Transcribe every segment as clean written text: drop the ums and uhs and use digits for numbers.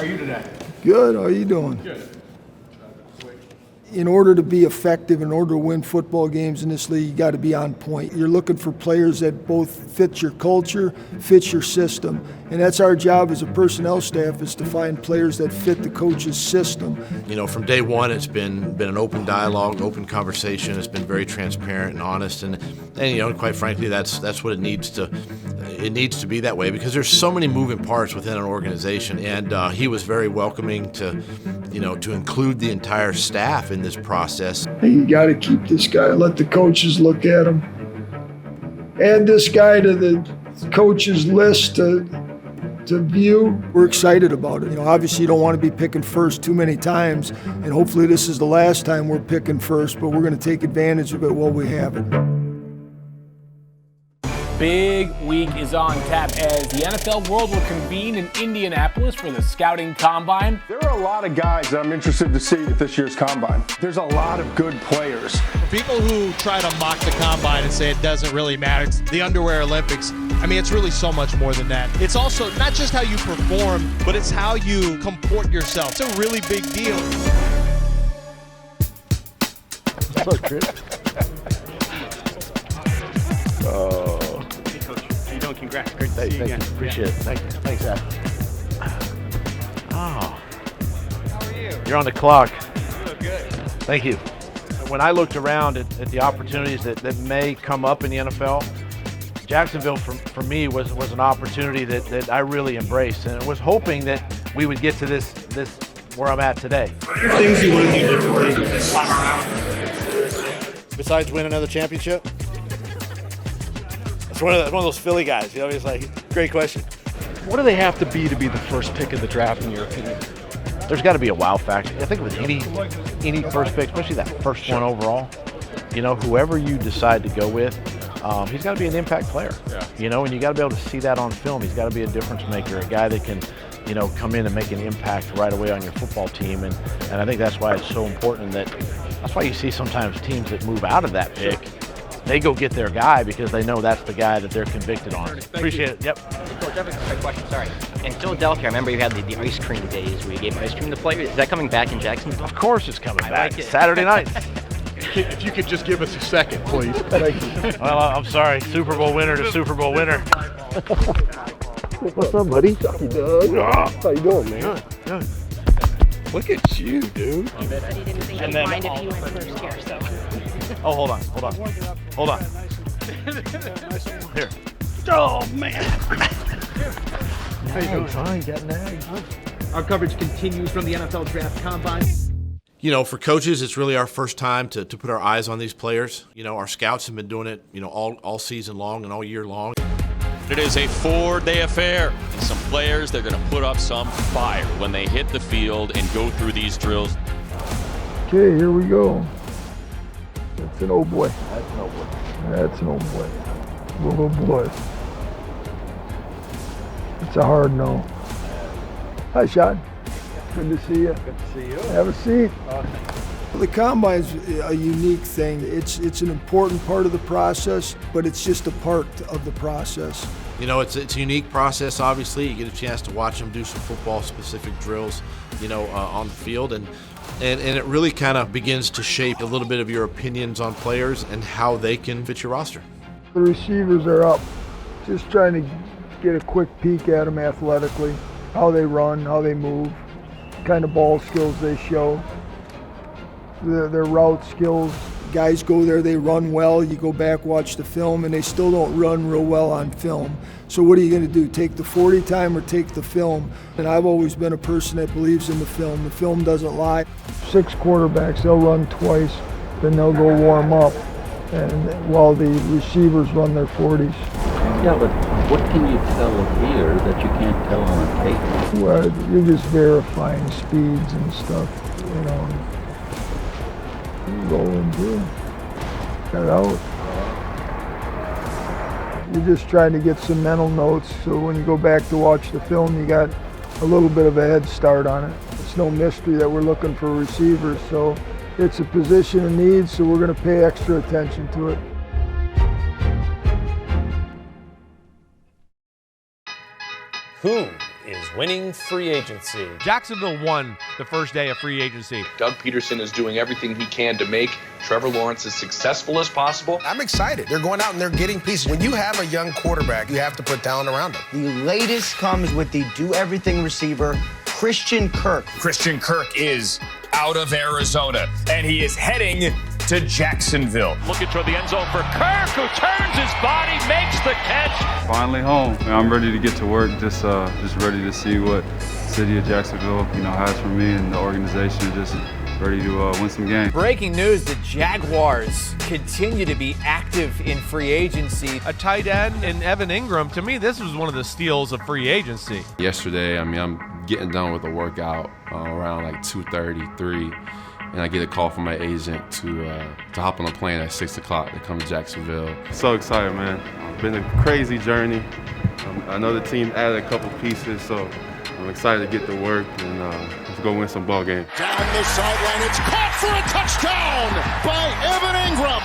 you today? Good. How are you doing? Good. In order to be effective, in order to win football games in this league, you got to be on point. You're looking for players that both fit your culture, fit your system. And that's our job as a personnel staff, is to find players that fit the coach's system. You know, from day one, it's been an open dialogue, open conversation. It's been very transparent and honest. And you know, quite frankly, that's what it needs to be that way, because there's so many moving parts within an organization. And he was very welcoming to include the entire staff in this process. Hey, you got to keep this guy, let the coaches look at him. Add this guy to the coaches list to view. We're excited about it. You know, obviously you don't want to be picking first too many times, and hopefully this is the last time we're picking first, but we're going to take advantage of it while we have it. Big week is on tap as the NFL world will convene in Indianapolis for the scouting combine. There are a lot of guys that I'm interested to see at this year's combine. There's a lot of good players. For people who try to mock the combine and say it doesn't really matter, it's the underwear Olympics. I mean, it's really so much more than that. It's also not just how you perform, but it's how you comport yourself. It's a really big deal. Hello, Trent. Hey, Coach. How you doing? Congrats. Great to see you again. Appreciate it. Thank you. Thanks, Zach. Oh. How are you? You're on the clock. So good. Thank you. When I looked around at the opportunities that may come up in the NFL, Jacksonville for me was an opportunity that I really embraced, and was hoping that we would get to this where I'm at today. Things you want to do differently this time around? Besides win another championship? It's one of those Philly guys, you know. He's like, great question. What do they have to be the first pick of the draft, in your opinion? There's got to be a wow factor. I think with any first pick, especially that first one overall, you know, whoever you decide to go with, he's got to be an impact player. Yeah. You know, and you got to be able to see that on film. He's got to be a difference maker, a guy that can, you know, come in and make an impact right away on your football team. And I think that's why it's so important that's why you see sometimes teams that move out of that pick, they go get their guy because they know that's the guy that they're convicted on. Appreciate it. Yep. Coach, I have a quick question. Sorry. In Philadelphia, I remember you had the ice cream days where you gave ice cream to players. Is that coming back in Jacksonville? Of course it's coming back. Like it. Saturday night. If you could just give us a second, please. Well, I'm sorry. Super Bowl winner to Super Bowl winner. What's up, buddy? How you doing? How you doing, man? Good. Look at you, dude. But he didn't think he'd mind if you went first here, so. Oh, hold on. Here. Oh, man. How you doing? Fine, got nags. Our coverage continues from the NFL Draft Combine. You know, for coaches, it's really our first time to put our eyes on these players. You know, our scouts have been doing it, you know, all season long and all year long. It is a 4-day affair. And some players, they're going to put up some fire when they hit the field and go through these drills. Okay, here we go. That's an old boy. That's an old boy. Oh boy. It's a hard no. Hi, Sean. Good to see you. Good to see you. Have a seat. The combine's a unique thing. It's an important part of the process, but it's just a part of the process. You know, it's a unique process, obviously. You get a chance to watch them do some football-specific drills, you know, on the field. And it really kind of begins to shape a little bit of your opinions on players and how they can fit your roster. The receivers are up. Just trying to get a quick peek at them athletically, how they run, how they move, kind of ball skills they show, their route skills. Guys go there, they run well. You go back, watch the film, and they still don't run real well on film. So what are you going to do? Take the 40 time or take the film? And I've always been a person that believes in the film. The film doesn't lie. 6 quarterbacks, they'll run twice, then they'll go warm up, and while the receivers run their 40s. Yeah, but what can you tell here that you can't tell on tape? Well, you're just verifying speeds and stuff, you know. Rolling through. Got out. You're just trying to get some mental notes, so when you go back to watch the film, you got a little bit of a head start on it. It's no mystery that we're looking for receivers, so it's a position of need, so we're going to pay extra attention to it. Whom is winning free agency. Jacksonville won the first day of free agency. Doug Pederson is doing everything he can to make Trevor Lawrence as successful as possible. I'm excited. They're going out and they're getting pieces. When you have a young quarterback, you have to put talent around him. The latest comes with the do-everything receiver, Christian Kirk. Christian Kirk is out of Arizona, and he is heading to Jacksonville. Looking toward the end zone for Kirk, who turns his body, makes the catch. Finally home. I'm ready to get to work. Just ready to see what city of Jacksonville, has for me, and the organization. Just ready to win some games. Breaking news, the Jaguars continue to be active in free agency. A tight end in Evan Ingram. To me, this was one of the steals of free agency. Yesterday, I'm getting done with a workout around like 2:30, 3, and I get a call from my agent to hop on a plane at 6 o'clock to come to Jacksonville. So excited, man. It's been a crazy journey. I know the team added a couple pieces, so I'm excited to get to work and let's go win some ball games. Down the sideline, it's caught for a touchdown by Evan Ingram.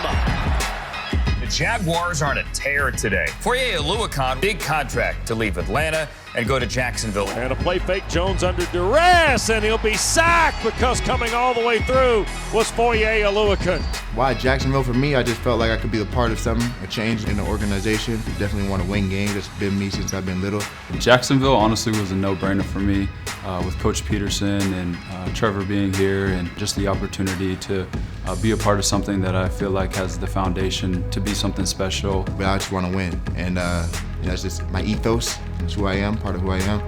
The Jaguars are on a tear today. Foye Oluokun, big contract to leave Atlanta and go to Jacksonville. And a play fake, Jones under duress, and he'll be sacked because coming all the way through was Foye Oluokun. Why Jacksonville? For me, I just felt like I could be a part of something, a change in the organization. Definitely want to win games. It's been me since I've been little. Jacksonville honestly was a no-brainer for me with Coach Pederson and Trevor being here, and just the opportunity to be a part of something that I feel like has the foundation to be something special. But I just want to win, and it's just my ethos. It's who I am, part of who I am,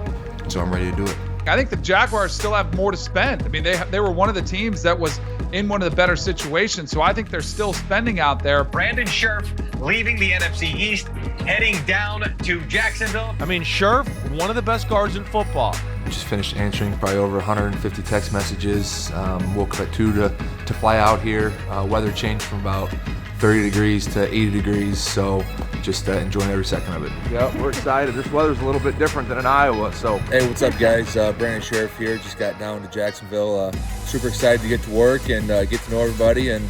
so I'm ready to do it. I think the Jaguars still have more to spend. I mean, they were one of the teams that was in one of the better situations, so I think they're still spending out there. Brandon Scherff leaving the NFC East, heading down to Jacksonville. I mean, Scherff, one of the best guards in football. Just finished answering probably over 150 text messages. Woke up at 2 to fly out here. Weather changed from about 30 degrees to 80 degrees, so just enjoying every second of it. Yeah, we're excited. This weather's a little bit different than in Iowa, so. Hey, what's up, guys? Brandon Scherff here. Just got down to Jacksonville. Super excited to get to work and get to know everybody and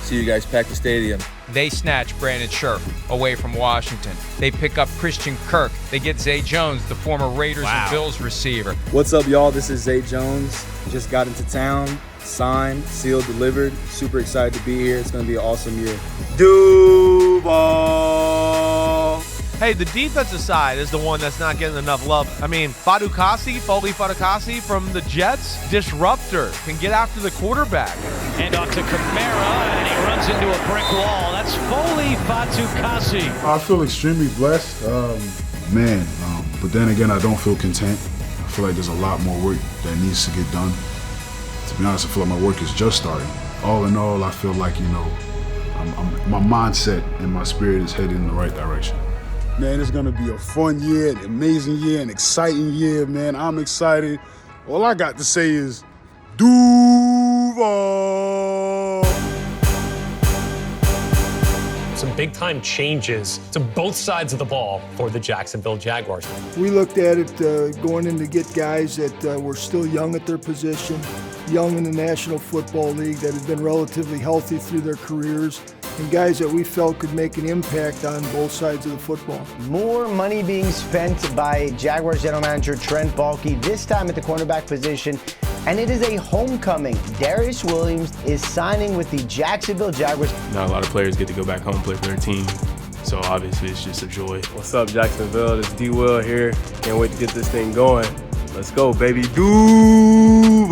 see you guys pack the stadium. They snatch Brandon Scherff away from Washington. They pick up Christian Kirk. They get Zay Jones, the former Raiders and Bills receiver. What's up, y'all? This is Zay Jones. Just got into town. Signed, sealed, delivered. Super excited to be here. It's going to be an awesome year. Duval. Hey, the defensive side is the one that's not getting enough love. I mean, Foley Fatukasi from the Jets, disruptor, can get after the quarterback. Hand off to Kamara, and he runs into a brick wall. That's Foley Fatukasi. I feel extremely blessed, but then again, I don't feel content. I feel like there's a lot more work that needs to get done. To be honest, I feel like my work is just starting. All in all, I feel like, my mindset and my spirit is headed in the right direction. Man, it's going to be a fun year, an amazing year, an exciting year, man. I'm excited. All I got to say is, Duval! Some big-time changes to both sides of the ball for the Jacksonville Jaguars. We looked at it going in to get guys that were still young at their position, young in the National Football League, that had been relatively healthy through their careers, and guys that we felt could make an impact on both sides of the football. More money being spent by Jaguars general manager Trent Baalke, this time at the cornerback position, and it is a homecoming. Darius Williams is signing with the Jacksonville Jaguars. Not a lot of players get to go back home and play for their team, so obviously it's just a joy. What's up, Jacksonville? It's D-Will here. Can't wait to get this thing going. Let's go, baby. Duval!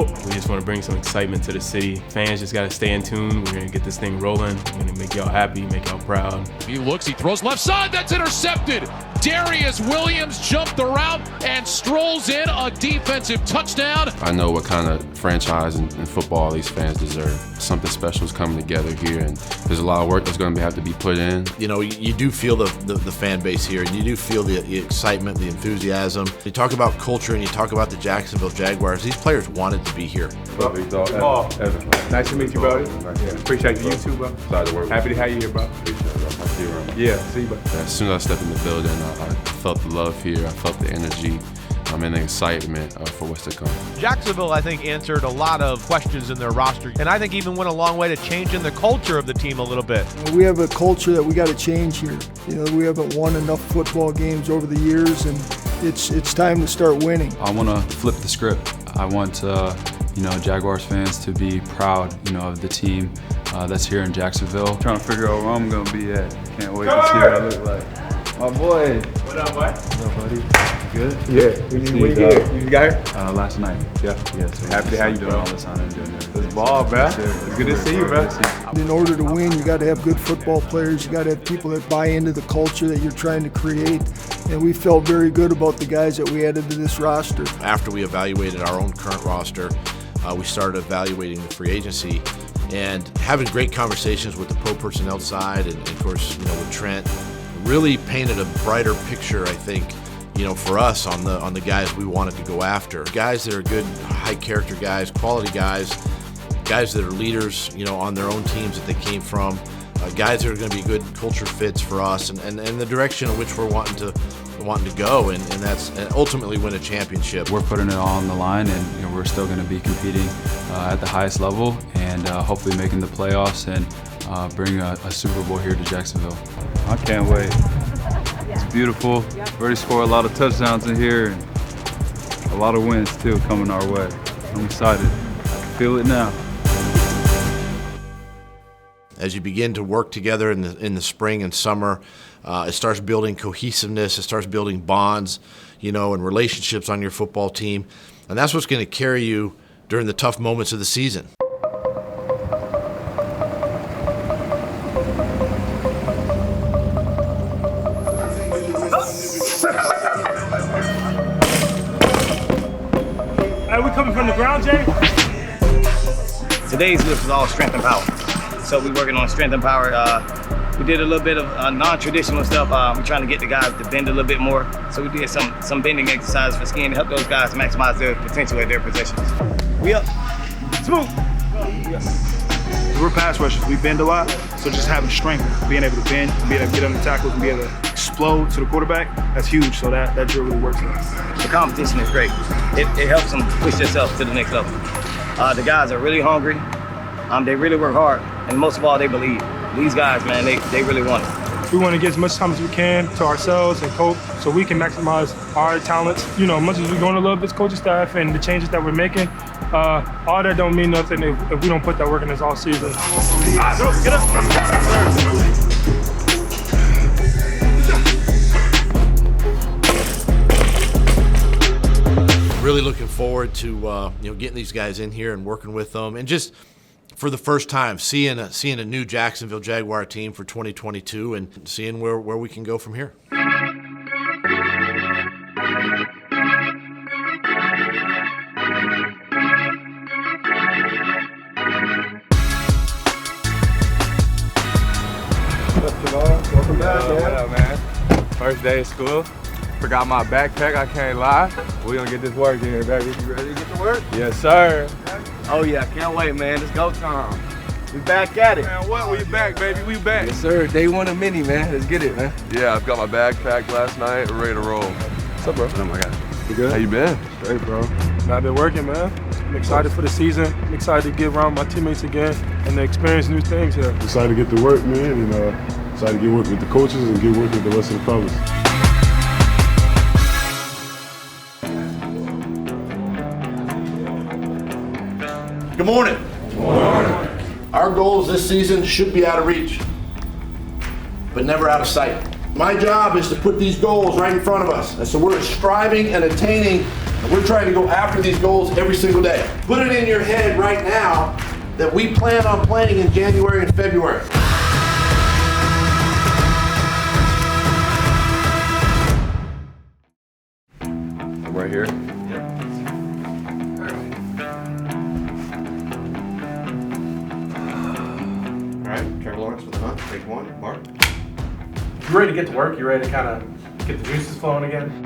We just want to bring some excitement to the city. Fans just got to stay in tune. We're going to get this thing rolling. We're going to make y'all happy, make y'all proud. He looks, he throws left side. That's intercepted. Darius Williams jumped the route and strolls in a defensive touchdown. I know what kind of franchise in football these fans deserve. Something special is coming together here, and there's a lot of work that's going to have to be put in. You do feel the fan base here, and you do feel the excitement, the enthusiasm. You talk about culture, and you talk about the Jacksonville Jaguars. These players wanted to be here. Evan. Nice to meet you, bro. Appreciate you too, bro. Happy to have you here, bro. I'll see you around. Yeah, see you, bro. As soon as I stepped in the building, I felt the love here. I felt the energy. And the excitement for what's to come. Jacksonville, I think, answered a lot of questions in their roster, and I think even went a long way to changing the culture of the team a little bit. We have a culture that we got to change here. We haven't won enough football games over the years, and It's time to start winning. I want to flip the script. I want Jaguars fans to be proud, of the team that's here in Jacksonville. Trying to figure out where I'm gonna be at. Can't wait to see what I look like. My boy. What up, boy? What's up, buddy? Good? Yeah. When you get here? You got here? Last night. Yeah. So happy to have you, doing bro. all this on and doing everything. It's ball, bro. It's good to see you, bro. In order to win, you got to have good football players. You got to have people that buy into the culture that you're trying to create. And we felt very good about the guys that we added to this roster. After we evaluated our own current roster, we started evaluating the free agency and having great conversations with the pro personnel side and of course, with Trent. Really painted a brighter picture, I think, for us on the guys we wanted to go after. Guys that are good, high character guys, quality guys that are leaders, on their own teams that they came from, guys that are going to be good culture fits for us and the direction in which we're wanting to go, and that's ultimately win a championship. We're putting it all on the line, and we're still going to be competing at the highest level and hopefully making the playoffs and bring a Super Bowl here to Jacksonville. I can't wait. It's beautiful. Already scored a lot of touchdowns in here and a lot of wins too coming our way. I'm excited. I can feel it now. As you begin to work together in the spring and summer, it starts building cohesiveness, it starts building bonds, and relationships on your football team. And that's what's going to carry you during the tough moments of the season. Are we coming from the ground, Jay? Today's lift is all strength and power. So we're working on strength and power. We did a little bit of non-traditional stuff. We're trying to get the guys to bend a little bit more. So we did some bending exercises for skin to help those guys maximize their potential at their positions. We up. Smooth. We're pass rushers. We bend a lot. So just having strength, being able to bend, being able to get on the tackles, and be able to explode to the quarterback, that's huge. So that drill really works for us. The competition is great. It helps them push themselves to the next level. The guys are really hungry. They really work hard. And most of all, they believe. These guys, man, they really want it. We want to get as much time as we can to ourselves and coach so we can maximize our talents. Much as we're going to love this coaching staff and the changes that we're making, all that don't mean nothing if we don't put that work in this all season. Get up. Really looking forward to getting these guys in here and working with them, and just for the first time seeing a new Jacksonville Jaguar team for 2022 and seeing where we can go from here. Welcome back, man. What up, man? First day of school. Forgot my backpack, I can't lie. We gonna get this work in here, baby. You ready to get to work? Yes, sir. Oh yeah, can't wait, man. Let's go time. We back at it. Man, what? We back, baby. We back. Yes, sir. Day one of mini, man. Let's get it, man. Yeah, I've got my bag packed last night. We're ready to roll. What's up, bro? Oh my God. You good? How you been? Great, bro. I've been working, man. I'm excited for the season. I'm excited to get around my teammates again and to experience new things here. Excited to get to work, man, and excited to get work with the coaches and get work with the rest of the fellas. Good morning. Good morning. Our goals this season should be out of reach, but never out of sight. My job is to put these goals right in front of us. And so we're striving and attaining, and we're trying to go after these goals every single day. Put it in your head right now that we plan on playing in January and February. Right here? All right, Trevor Lawrence with the hunt. Take one. Mark. You ready to get to work? You ready to kind of get the juices flowing again?